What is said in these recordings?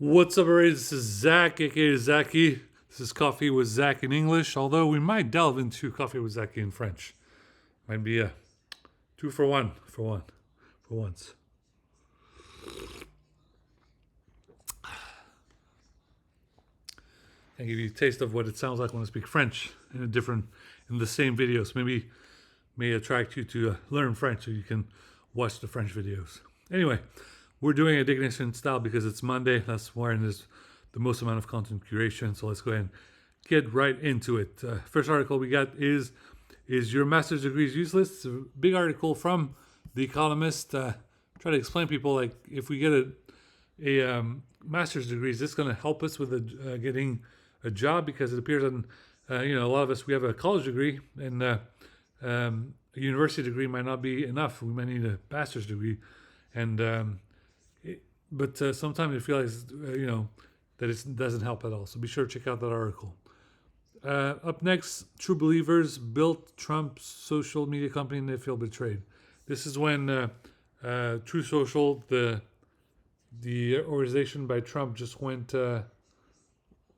What's up, everybody? This is Zack, aka Zacky. This is Coffee with Zack in English, although we might delve into Coffee with Zacky in French. Might be a two for once. I give you a taste of what it sounds like when I speak French in the same videos. Maybe may attract you to learn French so you can watch the French videos. Anyway, we're doing a diggnation style because it's Monday. That's where there's the most amount of content curation. So let's go ahead and get right into it. First article we got is your master's degree is useless? It's a big article from The Economist. Try to explain people like if we get a master's degree, is this going to help us with getting a job? Because it appears that a lot of us we have a college degree and a university degree might not be enough. We might need a master's degree, and but sometimes it feels that it doesn't help at all. So be sure to check out that article. Up next, True Believers built Trump's social media company and they feel betrayed. This is when True Social, the organization by Trump, just went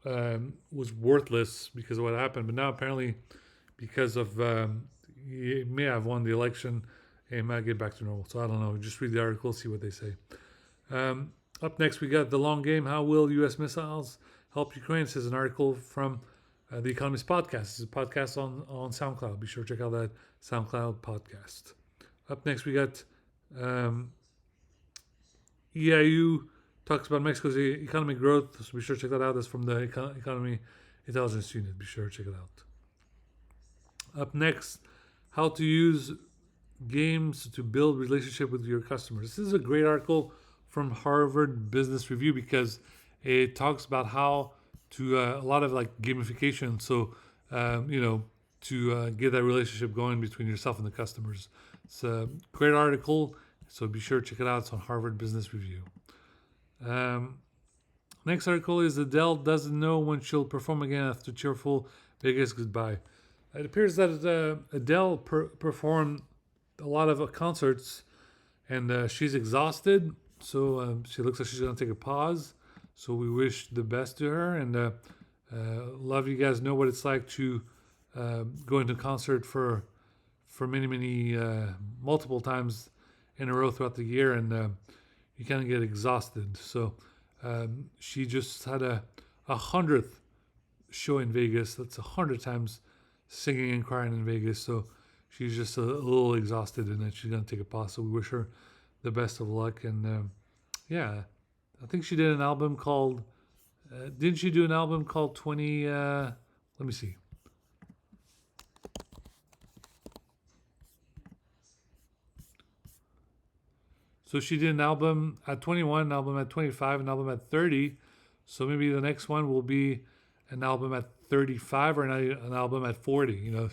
was worthless because of what happened. But now apparently, because of he may have won the election, it might get back to normal. So I don't know. Just read the article, see what they say. Up next, we got The Long Game. How will U.S. missiles help Ukraine? This is an article from The Economist podcast. It's a podcast on SoundCloud. Be sure to check out that SoundCloud podcast. Up next, we got EIU talks about Mexico's economic growth. So be sure to check that out. That's from the Economy Intelligence Unit. Be sure to check it out. Up next, how to use games to build relationship with your customers. This is a great article from Harvard Business Review because it talks about how to a lot of like gamification. So to get that relationship going between yourself and the customers. It's a great article. So be sure to check it out. It's on Harvard Business Review. Next article is Adele doesn't know when she'll perform again after cheerful Vegas goodbye. It appears that Adele performed a lot of concerts and she's exhausted. So she looks like she's going to take a pause. So we wish the best to her and a lot of you guys know what it's like to go into a concert for many multiple times in a row throughout the year and you kind of get exhausted. So she just had a 100th show in Vegas. That's 100 times singing and crying in Vegas. So she's just a little exhausted and then she's going to take a pause. So we wish her the best of luck. And I think she did an album called, didn't she do an album called 20, let me see. So she did an album at 21, an album at 25, an album at 30. So maybe the next one will be an album at 35 or an album at 40.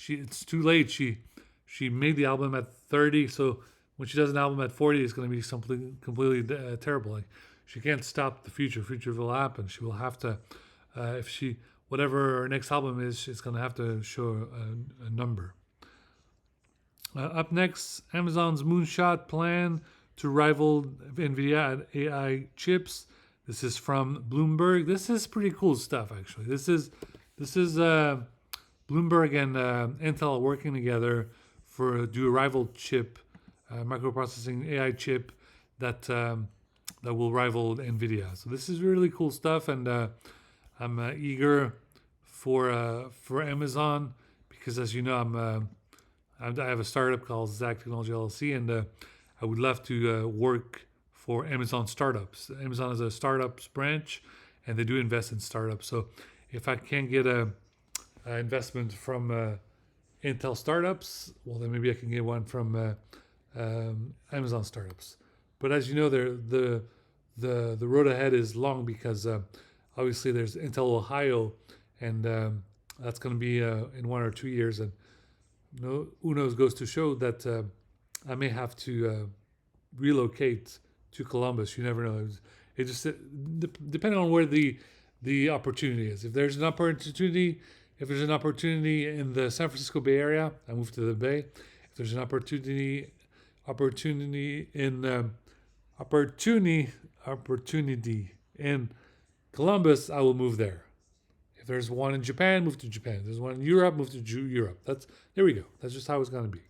It's too late. She made the album at 30. So when she does an album at 40, it's going to be something completely terrible. Like she can't stop the future. Future will happen. She will have to, if she, whatever her next album is, she's going to have to show a number. Up next, Amazon's moonshot plan to rival NVIDIA at AI chips. This is from Bloomberg. This is pretty cool stuff, actually. This is Bloomberg and Intel working together do a rival chip, microprocessing AI chip that will rival NVIDIA. So this is really cool stuff, and I'm eager for Amazon because, as you know, I have a startup called Zack Technology LLC, and I would love to work for Amazon startups. Amazon is a startups branch, and they do invest in startups. So if I can get a investment from Intel startups, well, then maybe I can get one from Amazon startups. But as you know, the road ahead is long because obviously there's Intel Ohio, and that's going to be in 1 or 2 years, and who knows, goes to show that I may have to relocate to Columbus. You never know. It just depending on where the opportunity is. If there's an opportunity in the San Francisco Bay Area, I move to the Bay. If there's an opportunity in opportunity in Columbus, I will move there. If there's one in Japan, move to Japan. If there's one in Europe, move to Europe. That's There we go. That's just how it's going to be.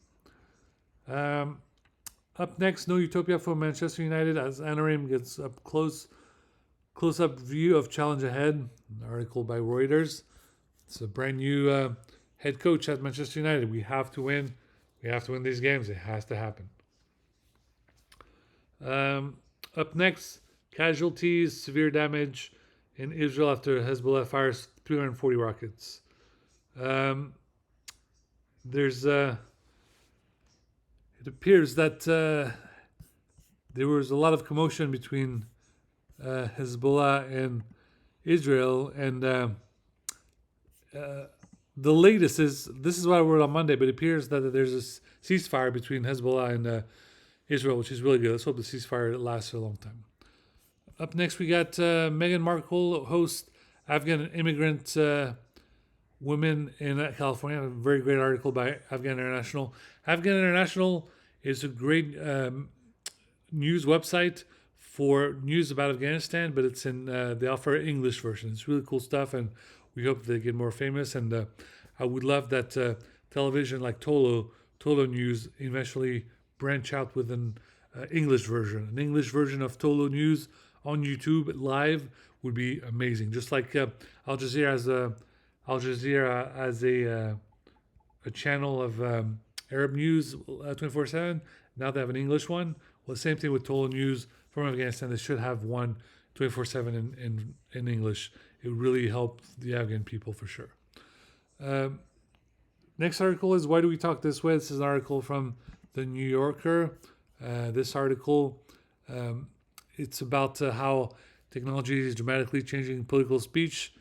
Up next, no utopia for Manchester United as Anorim gets up close up view of challenge ahead. An article by Reuters. It's a brand new head coach at Manchester United. We have to win. We have to win these games. It has to happen. Up next, casualties, severe damage in Israel after Hezbollah fires 340 rockets. There's It appears that there was a lot of commotion between Hezbollah and Israel, and the latest is this is what I wrote on Monday, but it appears that there's a ceasefire between Hezbollah and Israel, which is really good. Let's hope the ceasefire lasts for a long time. Up next, we got Meghan Markle host Afghan immigrant women in California. A very great article by Afghan International. Afghan International is a great news website for news about Afghanistan, but it's in they offer an English version. It's really cool stuff, and we hope they get more famous. And I would love that television like Tolo News eventually branch out with an English version. An English version of Tolo News on YouTube live would be amazing. Just like Al Jazeera as a channel of Arab news 24/7. Now they have an English one. Well, the same thing with Tolo News from Afghanistan. They should have one 24/7 in English. It would really help the Afghan people for sure. Next article is Why Do We Talk This Way? This is an article from The New Yorker. This article, it's about how technology is dramatically changing political speech,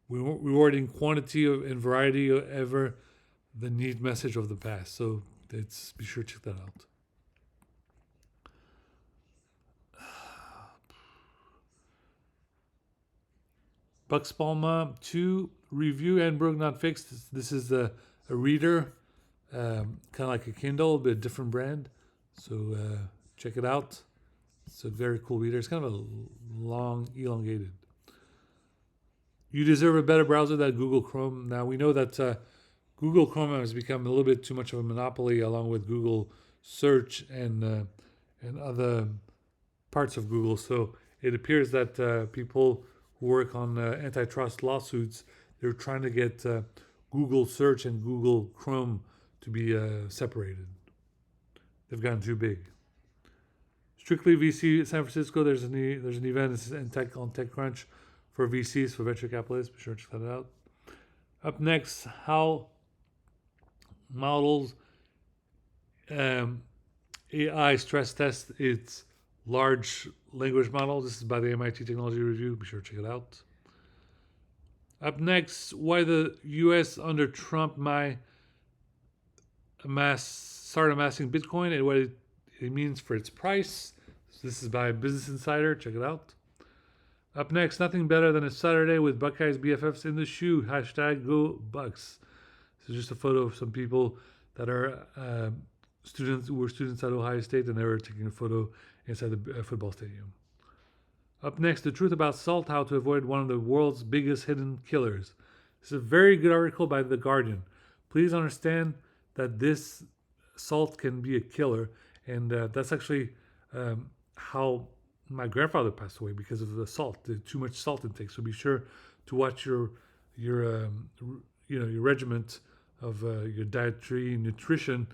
rewarding quantity and variety over the neat message of the past. So be sure to check that out. Bucks Palma 2 review and Brook Not Fixed. This is a reader, kind of like a Kindle, but a different brand. So check it out. It's a very cool reader. It's kind of a long, elongated. You deserve a better browser than Google Chrome. Now, we know that Google Chrome has become a little bit too much of a monopoly along with Google Search and other parts of Google. So it appears that people who work on antitrust lawsuits, they're trying to get Google Search and Google Chrome to be separated. They've gotten too big. Strictly VC San Francisco. There's an event on TechCrunch for VCs, for venture capitalists. Be sure to check that out. Up next, how models AI stress test its large language model. This is by the MIT Technology Review. Be sure to check it out. Up next, why the U.S. under Trump might start amassing Bitcoin and what it means for its price. So this is by Business Insider. Check it out. Up next, nothing better than a Saturday with Buckeyes BFFs in the shoe. Hashtag Go Bucks. This is just a photo of some people that are students who were students at Ohio State, and they were taking a photo inside the football stadium. Up next, the truth about salt, how to avoid one of the world's biggest hidden killers. This is a very good article by The Guardian. Please understand that this salt can be a killer, and that's actually how my grandfather passed away, because of the salt, the too much salt intake. So be sure to watch your regiment of your dietary nutrition.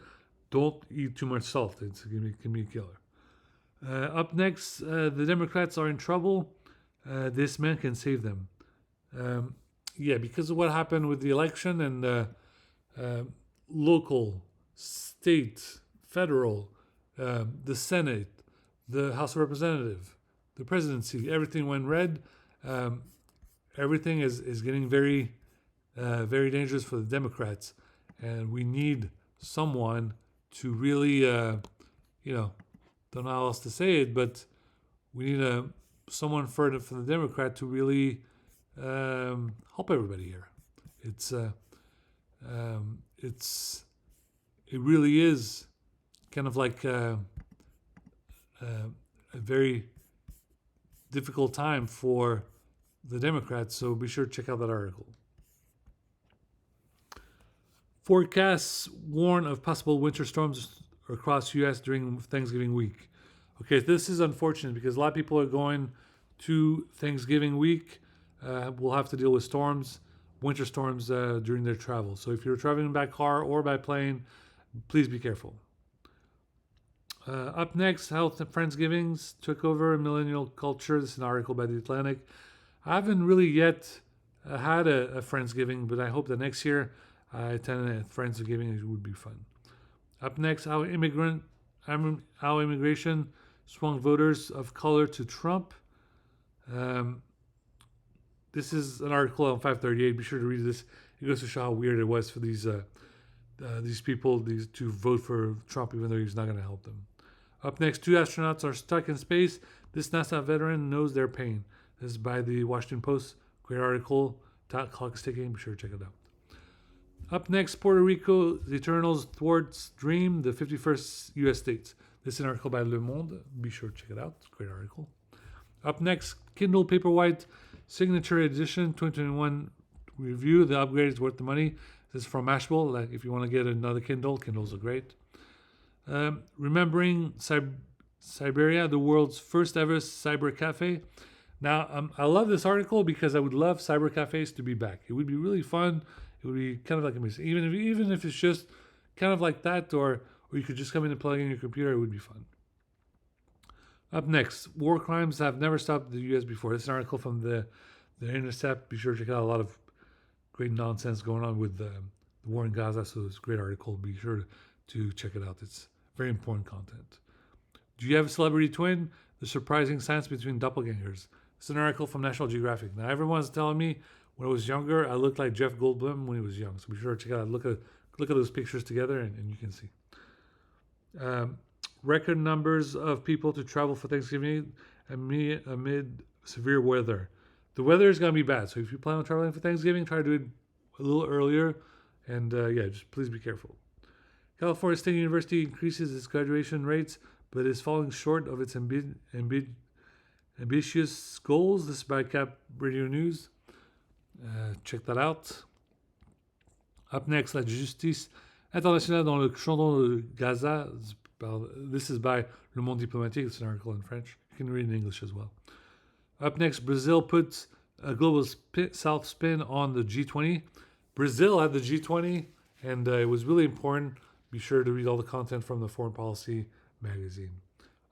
Don't eat too much salt. It can be a killer. Up next, the Democrats are in trouble. This man can save them. Because of what happened with the election and local, state, federal, the Senate, the House of Representatives, the presidency, everything went red. Everything is getting very, very dangerous for the Democrats. And we need someone to really, don't know how else to say it, but we need someone for the Democrat to really help everybody here. It really is kind of like a very difficult time for the Democrats. So be sure to check out that article. Forecasts warn of possible winter storms across U.S. during Thanksgiving week. Okay, this is unfortunate because a lot of people are going to Thanksgiving week. Will have to deal with storms, winter storms during their travel. So if you're traveling by car or by plane, please be careful. Up next, health and Friendsgivings took over millennial culture. This is an article by The Atlantic. I haven't really yet had a Friendsgiving, but I hope that next year I attend a Friendsgiving. It would be fun. Up next, how immigration swung voters of color to Trump. This is an article on 538. Be sure to read this. It goes to show how weird it was for these people to vote for Trump, even though he's not going to help them. Up next, 2 astronauts are stuck in space. This NASA veteran knows their pain. This is by the Washington Post. Great article. Clock is ticking. Be sure to check it out. Up next, Puerto Rico, the Eternals thwarts dream, the 51st U.S. states. This is an article by Le Monde. Be sure to check it out. Great article. Up next, Kindle Paperwhite Signature Edition 2021 review. The upgrade is worth the money. This is from Mashable. Like if you want to get another Kindle, Kindles are great. Remembering Siberia, the world's first ever cyber cafe. Now, I love this article because I would love cyber cafes to be back. It would be really fun. It would be kind of like a museum. Even if it's just kind of like that, or you could just come in and plug in your computer, it would be fun. Up next, war crimes have never stopped the U.S. before. This is an article from the Intercept. Be sure to check out a lot of great nonsense going on with the war in Gaza. So it's a great article. Be sure to check it out. It's very important content. Do you have a celebrity twin? The surprising science between doppelgangers. It's an article from National Geographic. Now everyone's telling me when I was younger, I looked like Jeff Goldblum when he was young. So be sure to check out. Look at those pictures together, and you can see. Record numbers of people to travel for Thanksgiving amid severe weather. The weather is going to be bad. So if you plan on traveling for Thanksgiving, try to do it a little earlier. And just please be careful. California State University increases its graduation rates, but is falling short of its ambitious goals. This is by Cap Radio News. Check that out. Up next, la justice internationale dans le chandon de Gaza. This is by Le Monde Diplomatique. It's an article in French. You can read in English as well. Up next, Brazil puts a global South spin on the G20. Brazil had the G20, and it was really important. Be sure to read all the content from the Foreign Policy magazine.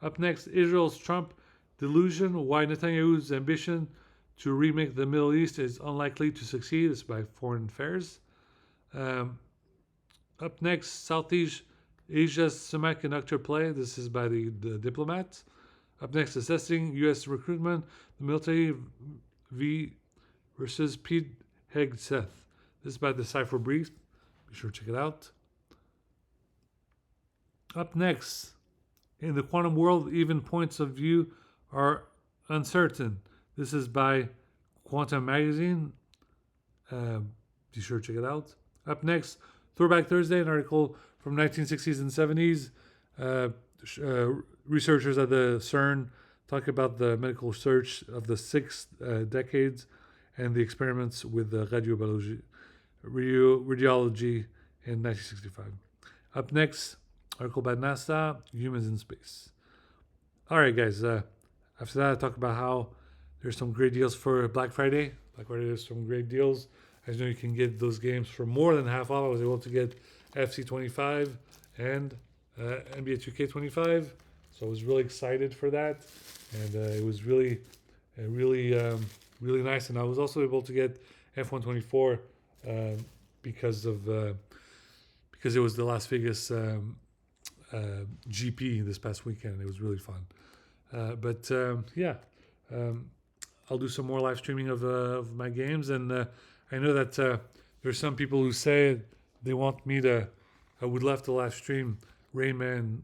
Up next, Israel's Trump delusion, why Netanyahu's ambition to remake the Middle East is unlikely to succeed. This is by Foreign Affairs. Up next, Southeast Asia's semiconductor play. This is by the Diplomat. Up next, assessing U.S. recruitment, the military versus Pete Hegseth. This is by the Cipher Brief. Be sure to check it out. Up next, in the quantum world, even points of view are uncertain. This is by Quantum Magazine. Be sure to check it out. Up next, Throwback Thursday, an article from 1960s and 70s. Researchers at the CERN talk about the medical research of the 6 decades and the experiments with radiology in 1965. Up next, article by NASA, humans in space. All right, guys. After that, I talk about how there's some great deals for Black Friday. Black Friday, there's some great deals. As you know, you can get those games for more than half off. I was able to get FC 25 and NBA 2K 25. So I was really excited for that. And it was really nice. And I was also able to get F124 because it was the Las Vegas GP this past weekend. It was really fun. I'll do some more live streaming of my games, and I know that there's some people who say they want me to. I would love to live stream Rayman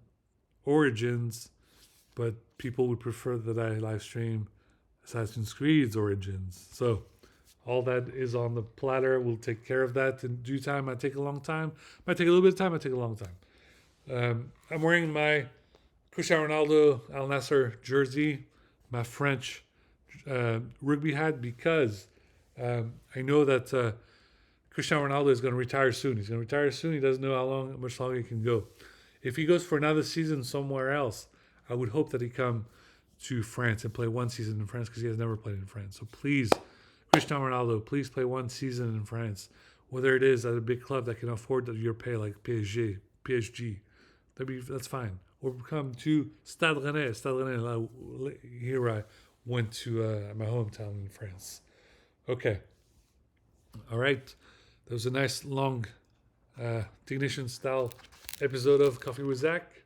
Origins, but people would prefer that I live stream Assassin's Creed's Origins. So all that is on the platter. We'll take care of that in due time. Might take a long time. Might take a little bit of time. Might take a long time. I'm wearing my Cristiano Ronaldo Al Nassr jersey, my French rugby hat because I know that Cristiano Ronaldo is going to retire soon. He's going to retire soon. He doesn't know how much longer he can go. If he goes for another season somewhere else, I would hope that he come to France and play one season in France because he has never played in France. So please, Cristiano Ronaldo, please play one season in France, whether it is at a big club that can afford your pay like PSG. That's fine. Or come to Stade Rennais. Stade Rennais, here I went to my hometown in France. Okay. All right. That was a nice long diggnation-style episode of Coffee with Zack.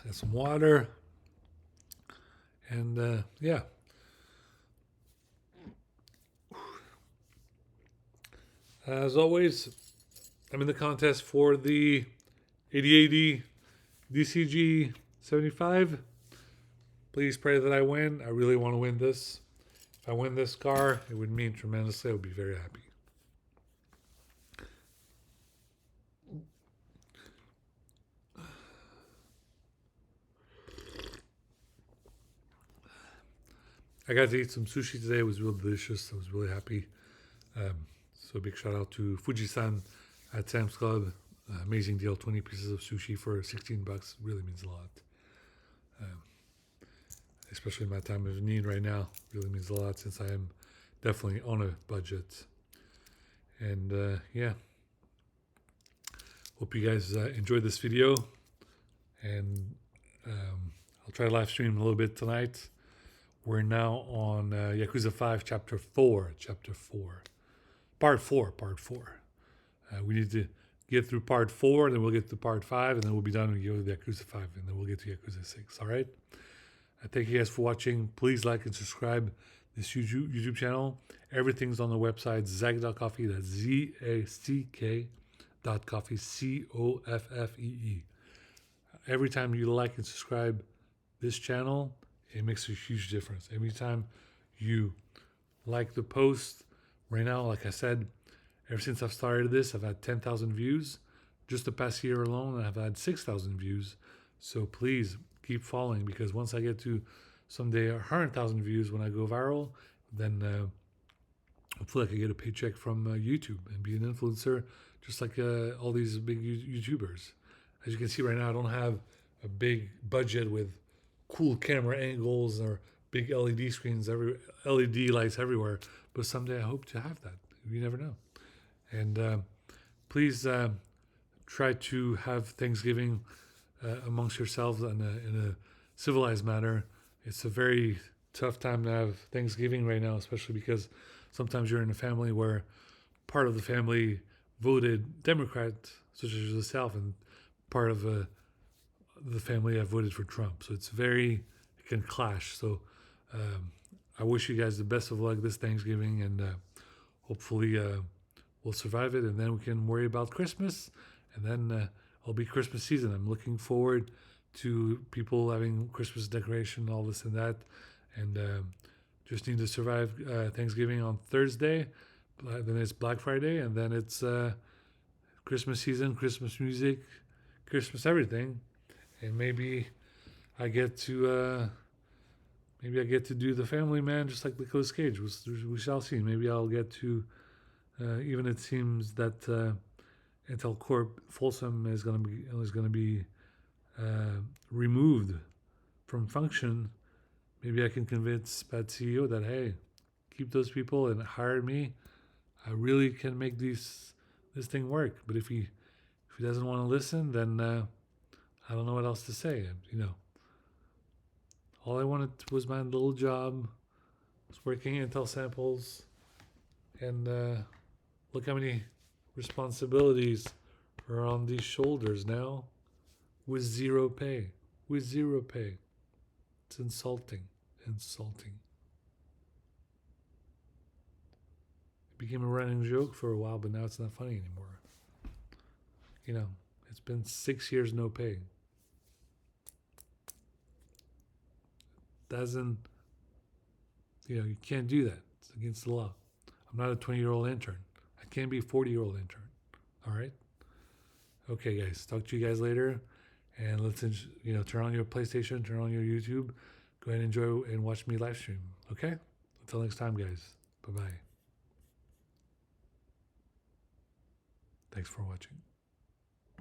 Got some water. And yeah. As always, I'm in the contest for the 8080 DCG 75. Please pray that I win. I really want to win this. If I win this car, it would mean tremendously. I would be very happy. I got to eat some sushi today. It was real delicious. I was really happy. So big shout out to Fuji-san at Sam's Club. Amazing deal. 20 pieces of sushi for $16. Really means a lot. Especially in my time of need right now. Really means a lot since I am definitely on a budget. And yeah. Hope you guys enjoyed this video. And I'll try to live stream a little bit tonight. We're now on Yakuza 5, Chapter 4. Part 4. We need to get through Part 4, then we'll get to Part 5, and then we'll be done with Yakuza 5, and then we'll get to Yakuza 6. All right? Thank you guys for watching. Please like and subscribe this YouTube channel. Everything's on the website, zack.coffee. That's ZACK.coffee, COFFEE. Every time you like and subscribe this channel, it makes a huge difference. Every time you like the post, right now, like I said, ever since I've started this, I've had 10,000 views. Just the past year alone, I've had 6,000 views. So please keep following, because once I get to someday 100,000 views when I go viral, then hopefully I can get a paycheck from YouTube and be an influencer just like all these big YouTubers. As you can see right now, I don't have a big budget with cool camera angles or big LED screens, LED lights everywhere. But someday I hope to have that. You never know. And please try to have Thanksgiving amongst yourselves in a civilized manner. It's a very tough time to have Thanksgiving right now, especially because sometimes you're in a family where part of the family voted Democrat, such as yourself, and part of the family have voted for Trump. So it can clash. So I wish you guys the best of luck this Thanksgiving, and hopefully we'll survive it, and then we can worry about Christmas, and then it'll be Christmas season. I'm looking forward to people having Christmas decoration, all this and that, and just need to survive Thanksgiving on Thursday. Then it's Black Friday, and then it's Christmas season, Christmas music, Christmas everything, and maybe I get to do the Family Man just like Nicolas Cage. We shall see. Maybe I'll get to even it seems that Intel Corp Folsom is going to be removed from function. Maybe I can convince Pat CEO that, hey, keep those people and hire me. I really can make this thing work. But if he doesn't want to listen, then I don't know what else to say. All I wanted was my little job. I was working Intel samples, and look how many responsibilities are on these shoulders now, with zero pay. It's insulting. It became a running joke for a while, but now it's not funny anymore. It's been 6 years no pay. You can't do that. It's against the law. I'm not a 20-year-old intern. I can't be a 40-year-old intern. All right. Okay, guys. Talk to you guys later. And let's, turn on your PlayStation, turn on your YouTube. Go ahead and enjoy and watch me live stream. Okay? Until next time, guys. Bye-bye. Thanks for watching.